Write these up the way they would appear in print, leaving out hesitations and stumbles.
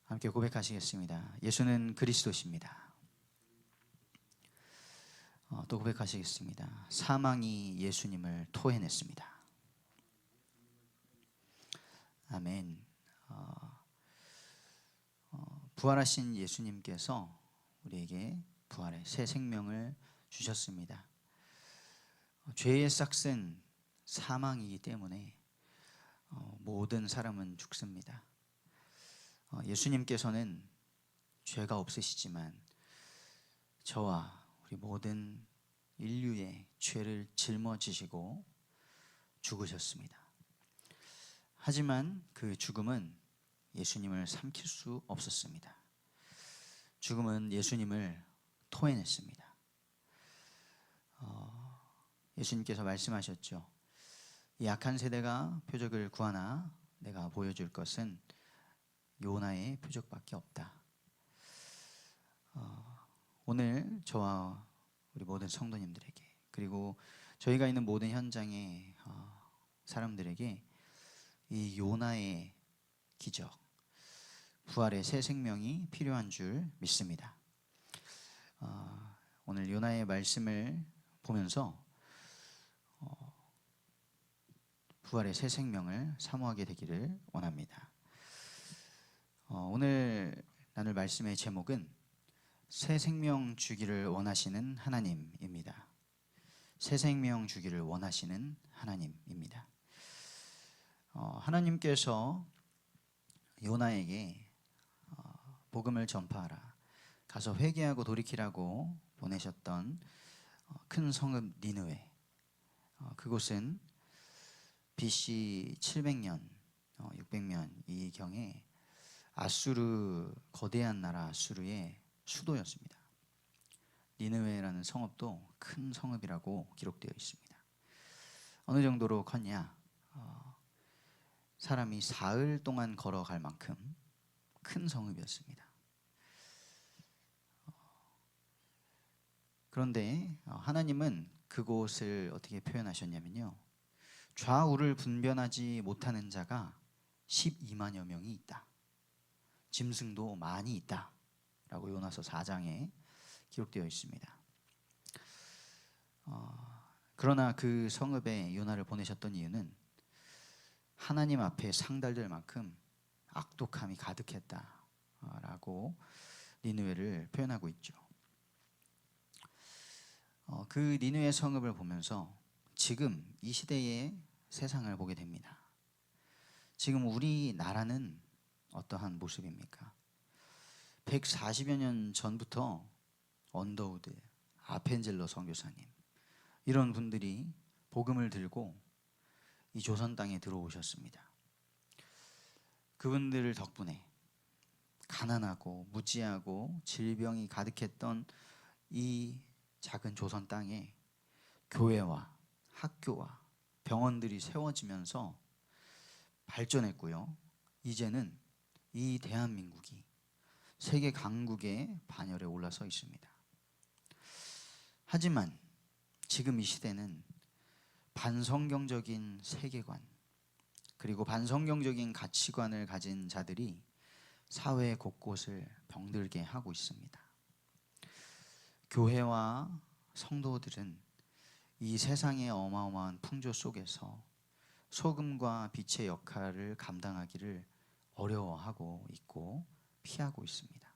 함께 고백하시겠습니다. 예수는 그리스도십니다. 또 고백하시겠습니다. 사망이 예수님을 토해냈습니다. 아멘. 부활하신 예수님께서 우리에게 부활의 새 생명을 주셨습니다. 죄의 싹은 사망이기 때문에 모든 사람은 죽습니다. 예수님께서는 죄가 없으시지만 저와 우리 모든 인류의 죄를 짊어지시고 죽으셨습니다. 하지만 그 죽음은 예수님을 삼킬 수 없었습니다. 죽음은 예수님을 토해냈습니다. 예수님께서 말씀하셨죠. 이 악한 세대가 표적을 구하나 내가 보여줄 것은 요나의 표적밖에 없다. 오늘 저와 우리 모든 성도님들에게, 그리고 저희가 있는 모든 현장의 사람들에게 이 요나의 기적, 부활의 새 생명이 필요한 줄 믿습니다. 오늘 요나의 말씀을 보면서 부활의 새 생명을 사모하게 되기를 원합니다. 오늘 나눌 말씀의 제목은 새 생명 주기를 원하시는 하나님입니다. 새 생명 주기를 원하시는 하나님입니다. 하나님께서 요나에게 복음을 전파하라, 가서 회개하고 돌이키라고 보내셨던 큰 성읍 니느웨, 그곳은 BC 700년, 600년 이 경에 아수르, 거대한 나라 아수르의 수도였습니다. 니느웨라는 성읍도 큰 성읍이라고 기록되어 있습니다. 어느 정도로 컸냐? 사람이 사흘 동안 걸어갈 만큼 큰 성읍이었습니다. 그런데 하나님은 그곳을 어떻게 표현하셨냐면요, 좌우를 분별하지 못하는 자가 12만여 명이 있다, 짐승도 많이 있다 라고 요나서 4장에 기록되어 있습니다. 그러나 그 성읍에 요나를 보내셨던 이유는 하나님 앞에 상달될 만큼 악독함이 가득했다라고 니느웨를 표현하고 있죠. 그 니느웨 성읍을 보면서 지금 이 시대의 세상을 보게 됩니다. 지금 우리나라는 어떠한 모습입니까? 140여 년 전부터 언더우드, 아펜젤러 선교사님, 이런 분들이 복음을 들고 이 조선 땅에 들어오셨습니다. 그분들 덕분에 가난하고 무지하고 질병이 가득했던 이 작은 조선 땅에 교회와 학교와 병원들이 세워지면서 발전했고요. 이제는 이 대한민국이 세계 강국의 반열에 올라서 있습니다. 하지만 지금 이 시대는 반성경적인 세계관, 그리고 반성경적인 가치관을 가진 자들이 사회 곳곳을 병들게 하고 있습니다. 교회와 성도들은 이 세상의 어마어마한 풍조 속에서 소금과 빛의 역할을 감당하기를 어려워하고 있고 피하고 있습니다.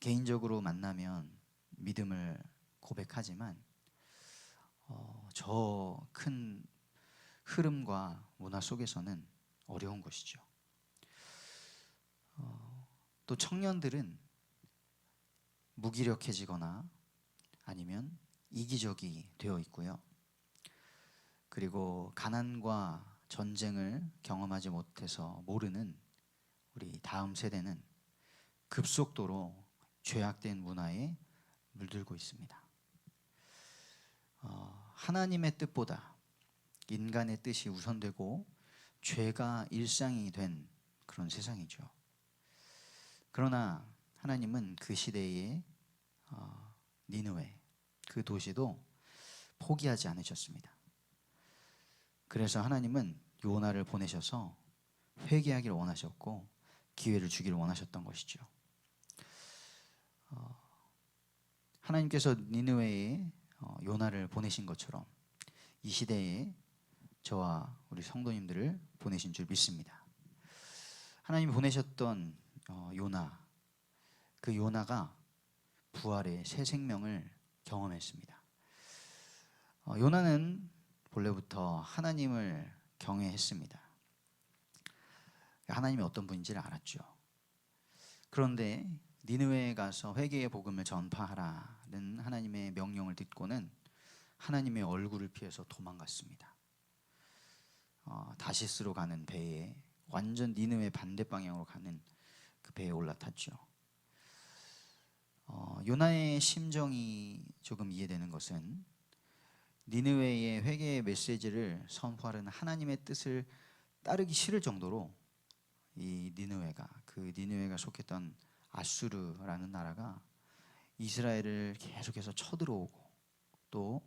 개인적으로 만나면 믿음을 고백하지만 저 큰 흐름과 문화 속에서는 어려운 것이죠. 또 청년들은 무기력해지거나 아니면 이기적이 되어 있고요. 그리고 가난과 전쟁을 경험하지 못해서 모르는 우리 다음 세대는 급속도로 죄악된 문화에 물들고 있습니다. 하나님의 뜻보다 인간의 뜻이 우선되고 죄가 일상이 된 그런 세상이죠. 그러나 하나님은 그 시대의 니느웨, 그 도시도 포기하지 않으셨습니다. 그래서 하나님은 요나를 보내셔서 회개하기를 원하셨고 기회를 주기를 원하셨던 것이죠. 하나님께서 니느웨에 요나를 보내신 것처럼 이 시대에 저와 우리 성도님들을 보내신 줄 믿습니다. 하나님이 보내셨던 요나, 그 요나가 부활의 새 생명을 경험했습니다. 요나는 본래부터 하나님을 경외했습니다. 하나님이 어떤 분인지를 알았죠. 그런데 니느웨에 가서 회개의 복음을 전파하라는 하나님의 명령을 듣고는 하나님의 얼굴을 피해서 도망갔습니다. 다시스로 가는 배에, 완전 니느웨 반대 방향으로 가는 그 배에 올라탔죠. 요나의 심정이 조금 이해되는 것은 니느웨의 회개의 메시지를 선포하는 하나님의 뜻을 따르기 싫을 정도로 이 니느웨가 속했던 아수르라는 나라가 이스라엘을 계속해서 쳐들어오고 또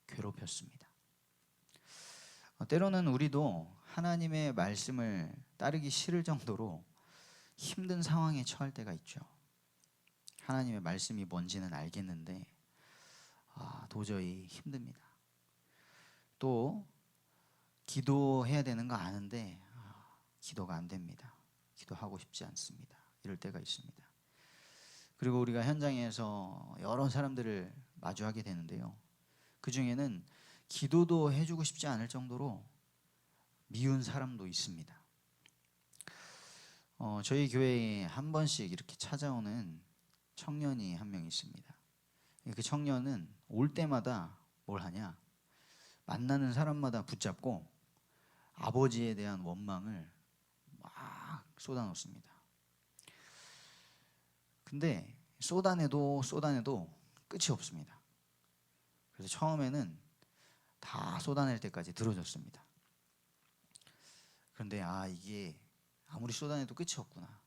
괴롭혔습니다. 때로는 우리도 하나님의 말씀을 따르기 싫을 정도로 힘든 상황에 처할 때가 있죠. 하나님의 말씀이 뭔지는 알겠는데 도저히 힘듭니다. 또 기도해야 되는 거 아는데 기도가 안 됩니다. 기도하고 싶지 않습니다. 이럴 때가 있습니다. 그리고 우리가 현장에서 여러 사람들을 마주하게 되는데요. 그 중에는 기도도 해주고 싶지 않을 정도로 미운 사람도 있습니다. 저희 교회에 한 번씩 이렇게 찾아오는 청년이 한 명 있습니다. 그 청년은 올 때마다 뭘 하냐? 만나는 사람마다 붙잡고 아버지에 대한 원망을 막 쏟아놓습니다. 근데 쏟아내도 끝이 없습니다. 그래서 처음에는 다 쏟아낼 때까지 들어줬습니다. 그런데 이게 아무리 쏟아내도 끝이 없구나.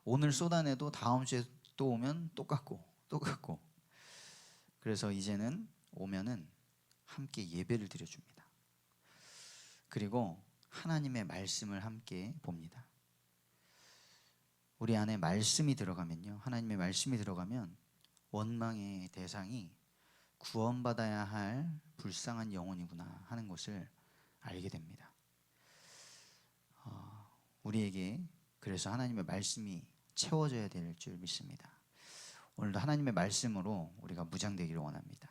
오늘 쏟아내도 다음 주에 또 오면 똑같고. 그래서 이제는 오면은 함께 예배를 드려줍니다. 그리고 하나님의 말씀을 함께 봅니다. 우리 안에 말씀이 들어가면요, 하나님의 말씀이 들어가면 원망의 대상이 구원받아야 할 불쌍한 영혼이구나 하는 것을 알게 됩니다. 우리에게 그래서 하나님의 말씀이 채워져야 될 줄 믿습니다. 오늘도 하나님의 말씀으로 우리가 무장되기를 원합니다.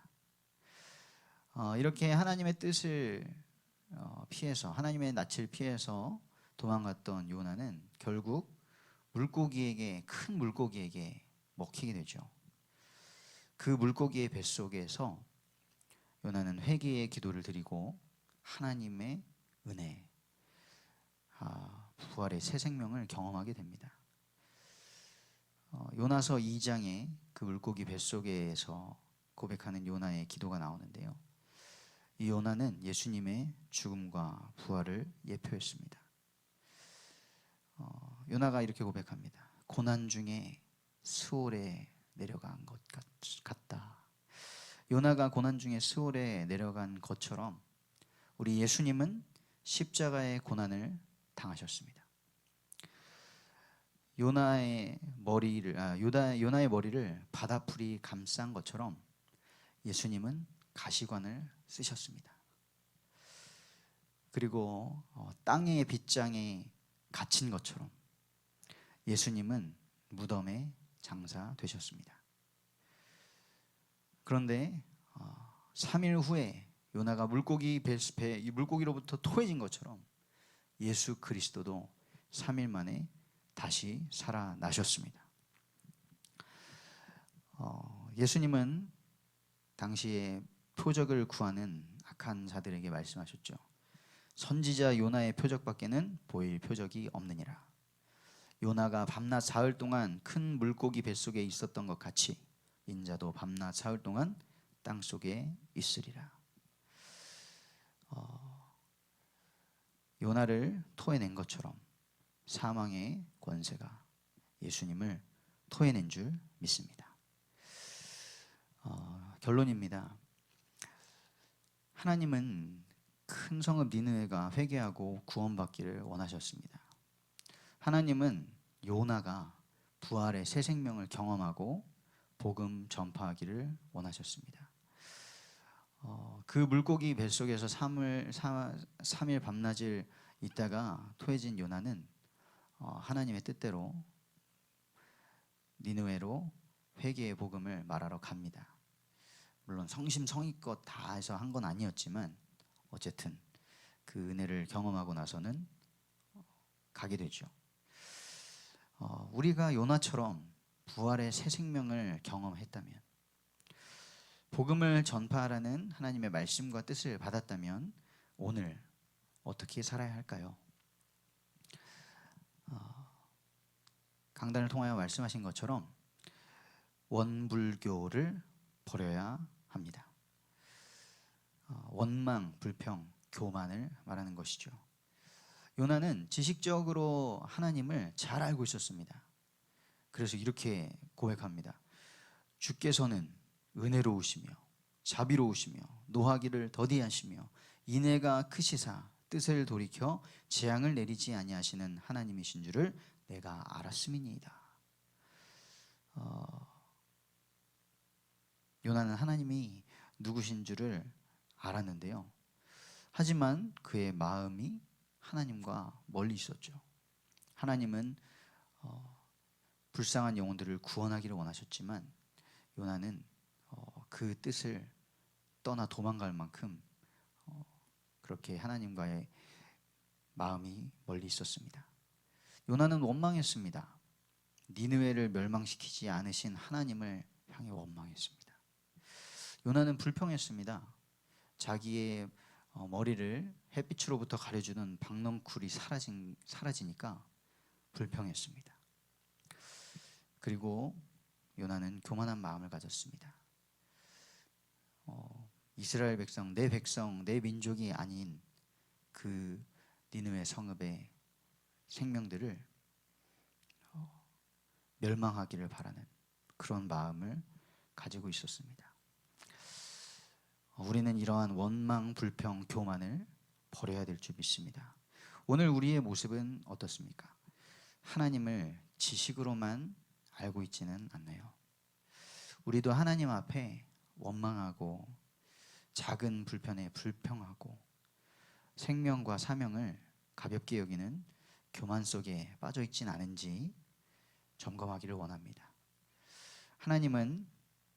이렇게 하나님의 뜻을 피해서, 하나님의 낯을 피해서 도망갔던 요나는 결국 큰 물고기에게 먹히게 되죠. 그 물고기의 뱃속에서 요나는 회개의 기도를 드리고 하나님의 은혜, 부활의 새 생명을 경험하게 됩니다. 요나서 2장에 그 물고기 뱃속에서 고백하는 요나의 기도가 나오는데요. 이 요나는 예수님의 죽음과 부활을 예표했습니다. 요나가 이렇게 고백합니다. 고난 중에 스올에 내려간 것 같다. 요나가 고난 중에 스올에 내려간 것처럼 우리 예수님은 십자가의 고난을 당하셨습니다. 요나의 머리를 바다풀이 감싼 것처럼 예수님은 가시관을 쓰셨습니다. 그리고 땅의 빗장에 갇힌 것처럼 예수님은 무덤에 장사되셨습니다. 그런데 3일 후에 요나가 물고기로부터 토해진 것처럼 예수 그리스도도 3일 만에 다시 살아나셨습니다. 예수님은 당시에 표적을 구하는 악한 자들에게 말씀하셨죠. 선지자 요나의 표적밖에는 보일 표적이 없느니라. 요나가 밤낮 사흘 동안 큰 물고기 뱃속에 있었던 것 같이 인자도 밤낮 사흘 동안 땅속에 있으리라. 요나를 토해낸 것처럼 사망의 권세가 예수님을 토해낸 줄 믿습니다. 결론입니다. 하나님은 큰 성읍 니느웨가 회개하고 구원받기를 원하셨습니다. 하나님은 요나가 부활의 새 생명을 경험하고 복음 전파하기를 원하셨습니다. 그 물고기 뱃속에서 3일 밤낮을 있다가 토해진 요나는 하나님의 뜻대로 니느웨로 회개의 복음을 말하러 갑니다. 물론 성심성의껏 다 해서 한 건 아니었지만 어쨌든 그 은혜를 경험하고 나서는 가게 되죠. 우리가 요나처럼 부활의 새 생명을 경험했다면, 복음을 전파하라는 하나님의 말씀과 뜻을 받았다면 오늘 어떻게 살아야 할까요? 강단을 통하여 말씀하신 것처럼 원불교를 버려야 합니다. 원망, 불평, 교만을 말하는 것이죠. 요나는 지식적으로 하나님을 잘 알고 있었습니다. 그래서 이렇게 고백합니다. 주께서는 은혜로우시며 자비로우시며 노하기를 더디하시며 인애가 크시사 뜻을 돌이켜 재앙을 내리지 아니하시는 하나님이신 줄을 내가 알았음이니이다. 요나는 하나님이 누구신 줄을 알았는데요. 하지만 그의 마음이 하나님과 멀리 있었죠. 하나님은 불쌍한 영혼들을 구원하기를 원하셨지만 요나는 그 뜻을 떠나 도망갈 만큼 그렇게 하나님과의 마음이 멀리 있었습니다. 요나는 원망했습니다. 니느웨를 멸망시키지 않으신 하나님을 향해 원망했습니다. 요나는 불평했습니다. 자기의 머리를 햇빛으로부터 가려주는 박넝쿨이 사라지니까 불평했습니다. 그리고 요나는 교만한 마음을 가졌습니다. 이스라엘 백성, 내 민족이 아닌 그 니느웨 성읍의 생명들을 멸망하기를 바라는 그런 마음을 가지고 있었습니다. 우리는 이러한 원망, 불평, 교만을 버려야 될 줄 믿습니다. 오늘 우리의 모습은 어떻습니까? 하나님을 지식으로만 알고 있지는 않나요? 우리도 하나님 앞에 원망하고 작은 불편에 불평하고 생명과 사명을 가볍게 여기는 교만 속에 빠져 있진 않은지 점검하기를 원합니다. 하나님은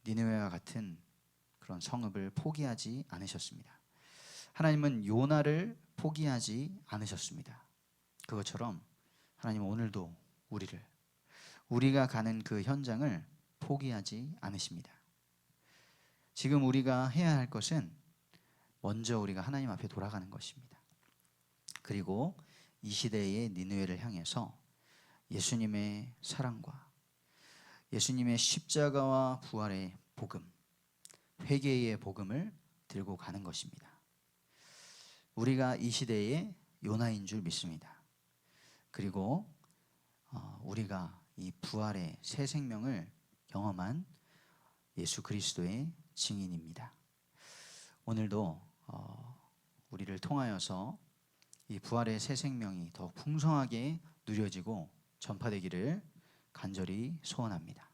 니느웨와 같은 그런 성읍을 포기하지 않으셨습니다. 하나님은 요나를 포기하지 않으셨습니다. 그것처럼 하나님은 오늘도 우리가 가는 그 현장을 포기하지 않으십니다. 지금 우리가 해야 할 것은 먼저 우리가 하나님 앞에 돌아가는 것입니다. 그리고 이 시대의 니느웨를 향해서 예수님의 사랑과 예수님의 십자가와 부활의 복음, 회개의 복음을 들고 가는 것입니다. 우리가 이 시대의 요나인 줄 믿습니다. 그리고 우리가 이 부활의 새 생명을 경험한 예수 그리스도의 증인입니다. 오늘도 우리를 통하여서 이 부활의 새 생명이 더 풍성하게 누려지고 전파되기를 간절히 소원합니다.